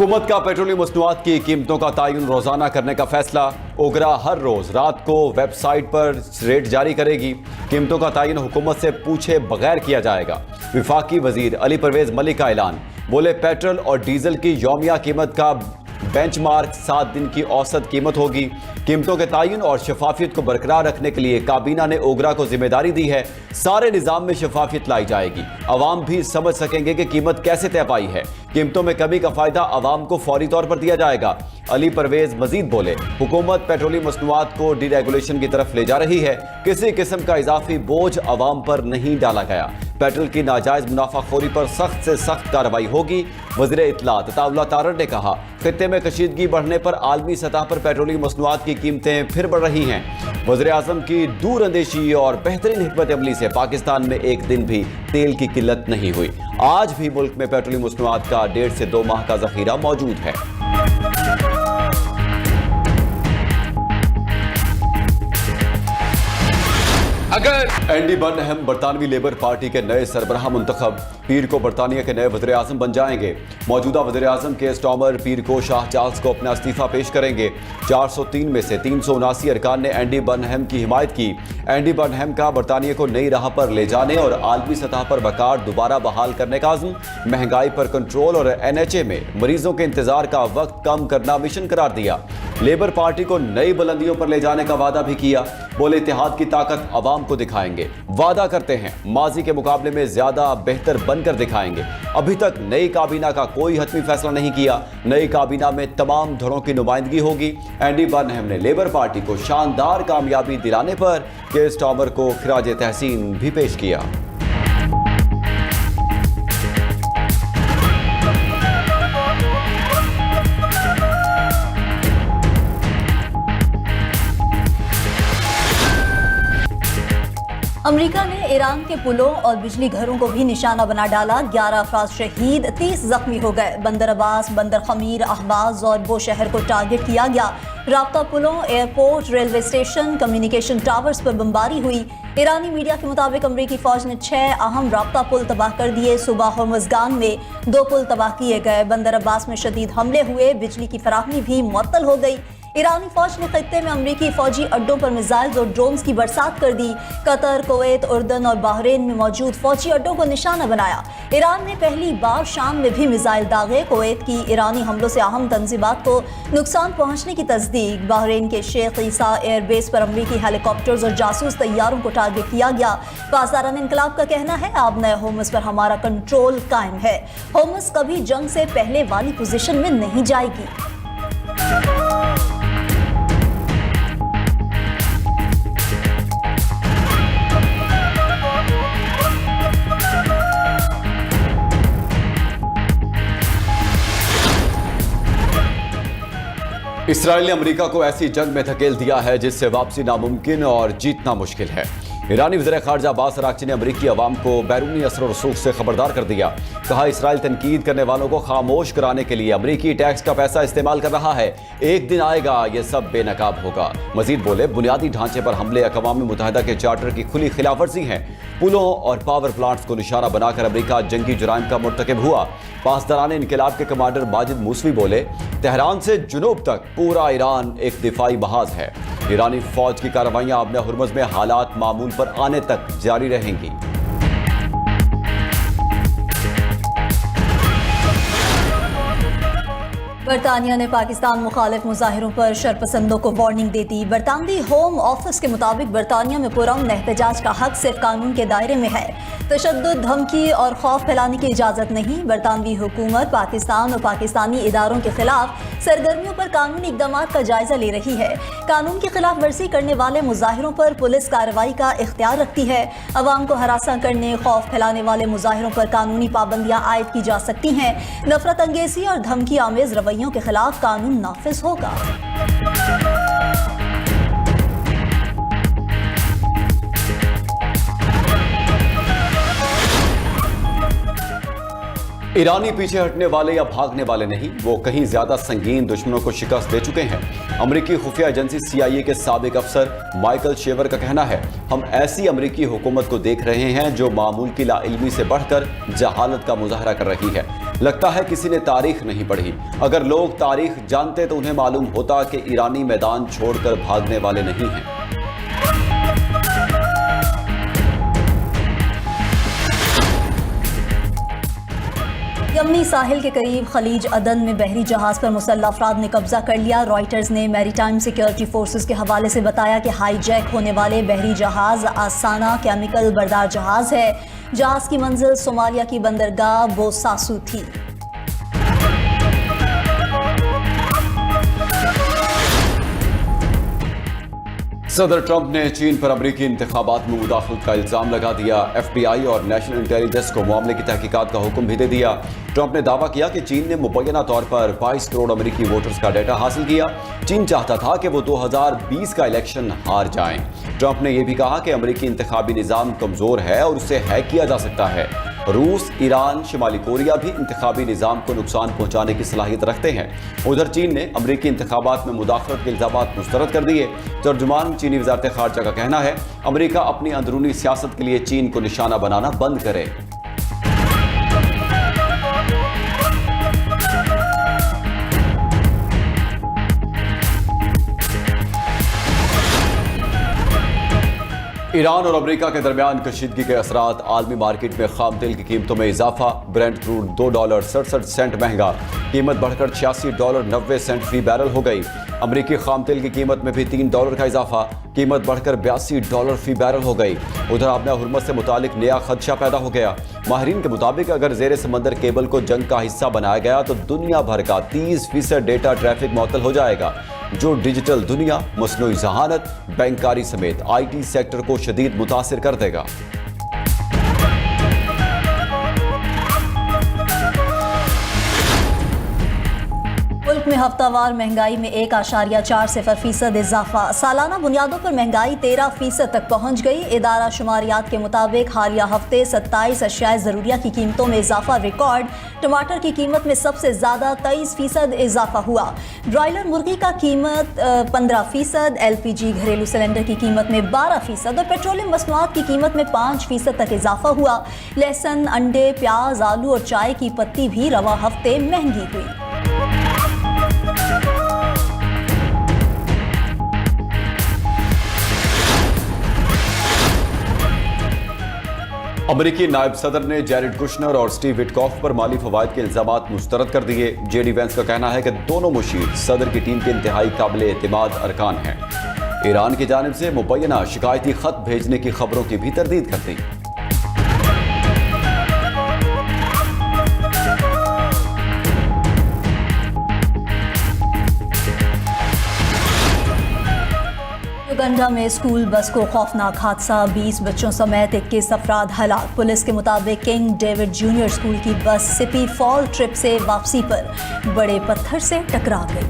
हुकूमत का पेट्रोलियम मसनूआत की कीमतों का तयन रोजाना करने का फैसला। ओगरा हर रोज रात को वेबसाइट पर रेट जारी करेगी। कीमतों का तयन हुकूमत से पूछे बगैर किया जाएगा। विफाकी वजीर अली परवेज मलिक का ऐलान, बोले पेट्रोल और डीजल की यौमिया कीमत का बेंचमार्क 7 दिन की औसत कीमत होगी। कीमतों के तयन और शफाफियत को बरकरार रखने के लिए काबीना ने ओगरा को जिम्मेदारी दी है। सारे निजाम में शफाफियत लाई जाएगी। अवाम भी समझ सकेंगे कि कीमत कैसे तय पाई है। कीमतों में कमी का फायदा अवाम को फौरी तौर पर दिया जाएगा। अली परवेज मजीद बोले, हुकूमत पेट्रोलियम मसनूआत को डीरेगुलेशन की तरफ ले जा रही है। किसी किस्म का इजाफी बोझ अवाम पर नहीं डाला गया। पेट्रोल की नाजायज मुनाफाखोरी पर सख्त से सख्त कार्रवाई होगी। वज़ीर इत्तलात अताउल्लाह तारड़ ने कहा, खित्ते में कशीदगी बढ़ने पर आलमी सतह पर पेट्रोलियम मसनूआत की कीमतें फिर बढ़ रही हैं। वज़ीर आज़म की दूर अंदेशी और बेहतरीन हिकमत अमली से पाकिस्तान में एक दिन भी तेल की किल्लत नहीं हुई। आज भी मुल्क में पेट्रोलियम मसनूआत का 1.5 से 2 माह का जखीरा मौजूद है। अगर एंडी बर्नहम बरतानवी लेबर पार्टी के नए सरबराह मुंतखब, पीर को बरतानिया के नए वज़ीर आज़म बन जाएंगे। मौजूदा वज़ीर आज़म के स्टॉमर पीर को शाह चार्ल्स को अपना इस्तीफा पेश करेंगे। 403 में से 379 अरकान ने एंडी बर्नहम की हिमायत की। एंडी बर्नहम का बरतानिया को नई राह पर ले जाने और आलमी सतह पर वकार दोबारा बहाल करने का अज़्म, महंगाई पर कंट्रोल और NHA में मरीजों के इंतजार का वक्त कम करना मिशन करार दिया। लेबर पार्टी को नई बुलंदियों पर ले जाने का वादा भी किया। बोले, इत्तेहाद की ताकत अवाम को दिखाएंगे। वादा करते हैं माजी के मुकाबले में ज्यादा बेहतर बनकर दिखाएंगे। अभी तक नई काबीना का कोई हतमी फैसला नहीं किया। नई काबीना में तमाम धड़ों की नुमाइंदगी होगी। एंडी बर्नहम ने लेबर पार्टी को शानदार कामयाबी दिलाने पर केयर स्टार्मर को खिराज तहसीन भी पेश किया। अमेरिका ने ईरान के पुलों और बिजली घरों को भी निशाना बना डाला। 11 अफराद शहीद, 30 जख्मी हो गए। बंदर अब्बास, बंदर खमीर, अहबाज और बो शहर को टारगेट किया गया। राब्ता पुलों, airport, railway station, communication towers पर बमबारी हुई। ईरानी मीडिया के मुताबिक अमरीकी फौज ने 6 अहम राब्ता पुल तबाह कर दिए। सुबह होर्मुज़गान में 2 पुल तबाह किए गए। बंदर अब्बास में शदीद हमले हुए। बिजली की फराहमी भी मुअत्तल हो गई। ईरानी फौज ने खित्ते में अमरीकी फौजी अड्डों पर मिसाइल्स और ड्रोन्स की बरसात कर दी। कतर, कुवैत, उर्दन और बहरीन में मौजूद फौजी अड्डों को निशाना बनाया। ईरान ने पहली बार शाम में भी मिसाइल दागे। कुवैत की ईरानी हमलों से अहम तंजीमात को नुकसान पहुंचने की तस्दीक। बहरीन के शेख ईसा एयरबेस पर अमरीकी हेलीकॉप्टर्स और जासूस तैयारों को टारगेट किया गया। पासदारान इनकलाब का कहना है, अब नए होमस पर हमारा कंट्रोल कायम है। होमस कभी जंग से पहले वाली पोजीशन में नहीं जाएगी। इसराइल ने अमेरिका को ऐसी जंग में धकेल दिया है जिससे वापसी नामुमकिन और जीतना मुश्किल है। ईरानी वज़ीर ख़ारजा अब्बास अराग़ची ने अमरीकी अवाम को बैरूनी असर और रसूख से खबरदार कर दिया। कहा, इसराइल तनकीद करने वालों को खामोश कराने के लिए अमरीकी टैक्स का पैसा इस्तेमाल कर रहा है। एक दिन आएगा ये सब बेनकाब होगा। मजीद बोले, बुनियादी ढांचे पर हमले अक़वाम मुत्तहिदा के चार्टर की खुली खिलाफवर्जी है। पुलों और पावर प्लांट्स को निशाना बनाकर अमरीका जंगी जुराइम का मुर्तकिब हुआ। पासदारान इनकलाब के कमांडर माजिद मूसवी बोले, तेहरान से जुनूब तक पूरा ईरान एक दिफाई बहाज है। ईरानी फौज की कार्रवाइयां अब हुर्मुज़ में हालात मामूल पर आने तक जारी रहेंगी। बरतानिया ने पाकिस्तान मुखालिफ मुजाहिरों पर शरपसंदों को वार्निंग दे दी। बरतानवी होम ऑफिस के मुताबिक बरतानिया में पुरअमन एहतजाज का हक सिर्फ कानून के दायरे में है। तशद्दुद, धमकी और खौफ फैलाने की इजाज़त नहीं। बरतानवी हुकूमत पाकिस्तान और पाकिस्तानी इदारों के खिलाफ सरगर्मियों पर कानूनी इक़दाम का जायजा ले रही है। कानून की खिलाफ वर्जी करने वाले मुजाहिरों पर पुलिस कार्रवाई का इख्तियार रखती है। अवाम को हरासा करने, खौफ फैलाने वाले मुजाहिरों पर कानूनी पाबंदियाँ आयद की जा सकती हैं। नफरत अंगेज़ी और धमकी आमेज रवैयों के खिलाफ कानून नाफिज होगा। ईरानी पीछे हटने वाले या भागने वाले नहीं, वो कहीं ज्यादा संगीन दुश्मनों को शिकस्त दे चुके हैं। अमरीकी खुफिया एजेंसी CIA के साबिक अफसर माइकल शेवर का कहना है, हम ऐसी अमरीकी हुकूमत को देख रहे हैं जो मामूल की लाइल्मी से बढ़कर जहालत का मुजाहरा कर रही है। लगता है किसी ने तारीख नहीं पढ़ी। अगर लोग तारीख जानते तो उन्हें मालूम होता कि ईरानी मैदान छोड़कर भागने वाले नहीं हैं। यमनी साहिल के करीब खलीज अदन में बहरी जहाज पर मुसल्लह अफराद ने कब्जा कर लिया। रॉयटर्स ने मैरीटाइम सिक्योरिटी फोर्सेस के हवाले से बताया कि हाईजैक होने वाले बहरी जहाज आसाना केमिकल बरदार जहाज है। जहाज की मंजिल सोमालिया की बंदरगाह बोसासू थी। सदर ट्रंप ने चीन पर अमरीकी इंतखाबात में मुदाखलत का इल्जाम लगा दिया। FBI और नेशनल इंटेलिजेंस को मामले की तहकीकात का हुक्म भी दे दिया। ट्रंप ने दावा किया कि चीन ने मुबैना तौर पर 22 करोड़ अमरीकी वोटर्स का डेटा हासिल किया। चीन चाहता था कि वो 2020 का इलेक्शन हार जाएं। ट्रंप ने यह भी कहा कि अमरीकी इंतखाबी निज़ाम कमजोर है और उसे हैक किया जा सकता है। रूस, ईरान, शिमाली कोरिया भी इंतखाबी निज़ाम को नुकसान पहुंचाने की सलाहियत रखते हैं। उधर चीन ने अमरीकी इंतखाबात में मुदाखलत के इल्जामात मुस्तरद कर दिए। तर्जुमान चीनी वज़ारत ख़ारजा का कहना है अमरीका अपनी अंदरूनी सियासत के लिए चीन को निशाना बनाना बंद करे। ईरान और अमेरिका के दरमियान कशीदगी के असरात, आलमी मार्केट में खाम तेल की कीमतों में इजाफा। ब्रेंट क्रूड $2.67 महंगा, कीमत बढ़कर $86.90 फी बैरल हो गई। अमरीकी खाम तेल की कीमत में भी $3 का इजाफा, कीमत बढ़कर $82 फी बैरल हो गई। उधर आबना हुर्मुज़ से मुतालिक नया खदशा पैदा हो गया। माहिरीन के मुताबिक अगर ज़ेर समंदर केबल को जंग का हिस्सा बनाया गया तो दुनिया भर का 30% डेटा ट्रैफिक मुअत्तल हो जाएगा, जो डिजिटल दुनिया, मसनूई ज़हानत, बैंककारी समेत IT सेक्टर को शदीद मुतासिर कर देगा। मुल्क में हफ्तावार महंगाई में 1.40% इजाफा। सालाना बुनियादों पर महंगाई 13% तक पहुंच गई। इदारा शुमारियात के मुताबिक हालिया हफ्ते 27 अशियाए ज़रूरिया की कीमतों में इजाफा रिकॉर्ड। टमाटर की कीमत में सबसे ज़्यादा 23% इजाफा हुआ। ब्रॉयलर मुर्गी का कीमत 15%, LPG घरेलू सिलेंडर की कीमत में 12% और पेट्रोलियम मसनूआत की कीमत में 5% तक इजाफा हुआ। लहसुन, अंडे, प्याज, आलू और चाय की पत्ती भी रवा हफ्ते महंगी हुई। अमरीकी नायब सदर ने जैरेड कुशनर और स्टीव विटकॉफ पर माली फवायद के इल्जामात मुस्तरद कर दिए। JD वैंस का कहना है कि दोनों मुशीर सदर की टीम के इंतहाई काबिल एतमाद अरकान हैं। ईरान की जानिब से मुबैना शिकायती खत भेजने की खबरों की भी तरदीद कर दी। युगांडा में स्कूल बस को खौफनाक हादसा, 20 बच्चों समेत 21 अफराद हलाक। पुलिस के मुताबिक किंग डेविड जूनियर स्कूल की बस सिपी फॉल ट्रिप से वापसी पर बड़े पत्थर से टकरा गई।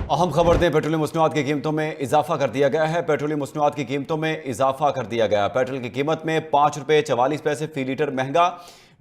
अहम खबर दें, पेट्रोलियम मसनूआत की कीमतों में इजाफा कर दिया गया है। पेट्रोलियम मसनूआत की कीमतों में इजाफा कर दिया गया। पेट्रोल की कीमत में ₹5.44 फी लीटर महंगा।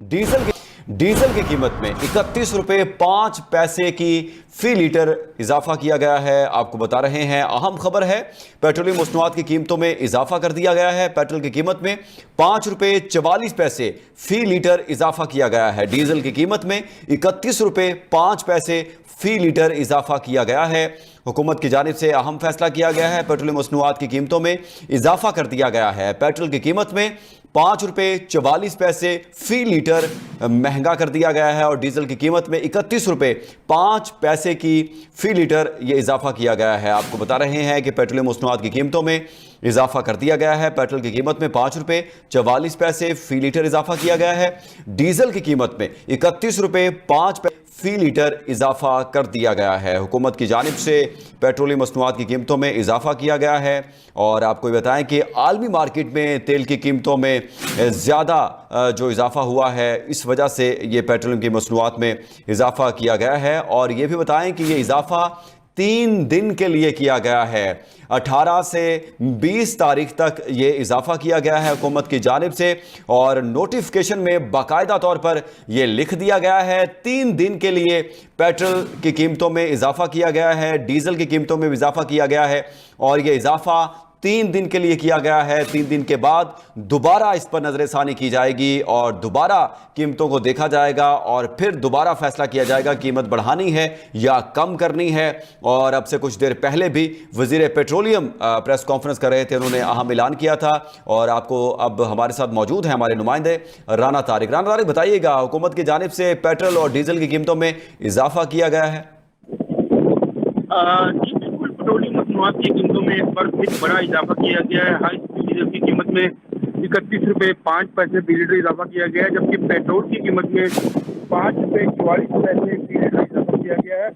डीजल की कीमत में ₹31.05 की फी लीटर इजाफा किया गया है। आपको बता रहे हैं अहम खबर है, पेट्रोलियम मसनूआत की कीमतों में इजाफा कर दिया गया है। पेट्रोल की कीमत में ₹5.44 फी लीटर इजाफा किया गया है। डीजल की कीमत में ₹31.05 फी लीटर इजाफा किया गया है। हुकूमत की जानिब से अहम फैसला किया गया है। पेट्रोलियम मसनूआत की कीमतों में इजाफा कर दिया गया है। पेट्रोल की कीमत में ₹5.44 फी लीटर महंगा कर दिया गया है और डीजल की कीमत में ₹31.05 की फी लीटर ये इजाफा किया गया है। आपको बता रहे हैं कि पेट्रोलियम मसनूआत की कीमतों में इजाफा कर दिया गया है। पेट्रोल की कीमत में ₹5.44 फी लीटर इजाफा किया गया है। डीजल की कीमत में ₹31.05 फी लीटर इजाफा कर दिया गया है। हुकूमत की जानिब से पेट्रोलियम मसनूआत की कीमतों में इजाफा किया गया है। और आपको बताएं कि आलमी मार्केट में तेल की कीमतों में ज़्यादा जो इजाफा हुआ है, इस वजह से ये पेट्रोलियम की मसनूआत में इजाफा किया गया है। और ये भी बताएं कि ये इजाफा 3 दिन के लिए किया गया है। 18 से 20 तारीख तक ये इजाफा किया गया है हुकूमत की जानिब से और नोटिफिकेशन में बाकायदा तौर पर यह लिख दिया गया है 3 दिन के लिए पेट्रोल की कीमतों में इजाफा किया गया है, डीजल की कीमतों में इजाफा किया गया है और यह इजाफा 3 दिन के लिए किया गया है। 3 दिन के बाद दोबारा इस पर नजरसानी की जाएगी और दोबारा कीमतों को देखा जाएगा और फिर दोबारा फैसला किया जाएगा कीमत बढ़ानी है या कम करनी है। और अब से कुछ देर पहले भी वजीर पेट्रोलियम प्रेस कॉन्फ्रेंस कर रहे थे, उन्होंने अहम ऐलान किया था और आपको अब हमारे साथ मौजूद हैं हमारे नुमाइंदे राना तारिक। राना तारिक, बताइएगा, हुकूमत की जानिब से पेट्रोल और डीजल की कीमतों में इजाफा किया गया है। पेट्रोलियम मसनूआत की कीमतों में इस बार फिर बड़ा इजाफा किया गया है। हाई स्पीड डीजल की कीमत में 31 रुपये 5 पैसे फी लीटर इजाफा किया गया है, जबकि पेट्रोल की कीमत में 5 रुपये 44 पैसे फी लीटर इजाफा किया गया है।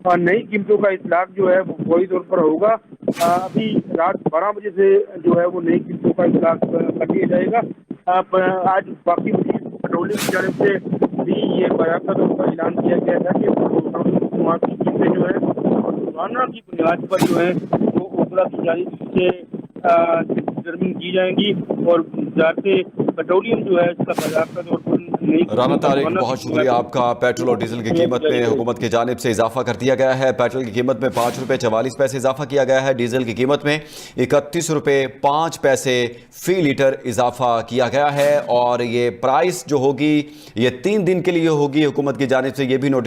और नई कीमतों का इतलाक जो है वो फौरी तौर पर होगा। अभी रात 12 बजे से जो है वो नई कीमतों का इतलाक कर दिया जाएगा। आज बाकी पेट्रोलियम की जानिब से भी ये बाकायदा तौर पर ऐलान किया गया था कि मसनूआत की कीमतें जो है रोजाना की बुनियाद पर जो है वो ओकरा की जानिब से डिटरमिन की जाएंगी और जाते पेट्रोलियम जो है इसका बाकायदा तौर पर राना तारिक, बहुत शुक्रिया आपका। पेट्रोल और डीजल की कीमत में हुकूमत की जानिब से इजाफा कर दिया गया है। पेट्रोल की कीमत में 5 रुपये 44 पैसे इजाफा किया गया है, डीजल की कीमत में 31 रुपये 5 पैसे फी लीटर इजाफा किया गया है और ये प्राइस जो होगी ये 3 दिन के लिए होगी। हुकूमत की जानिब से ये भी नोटिफिकेशन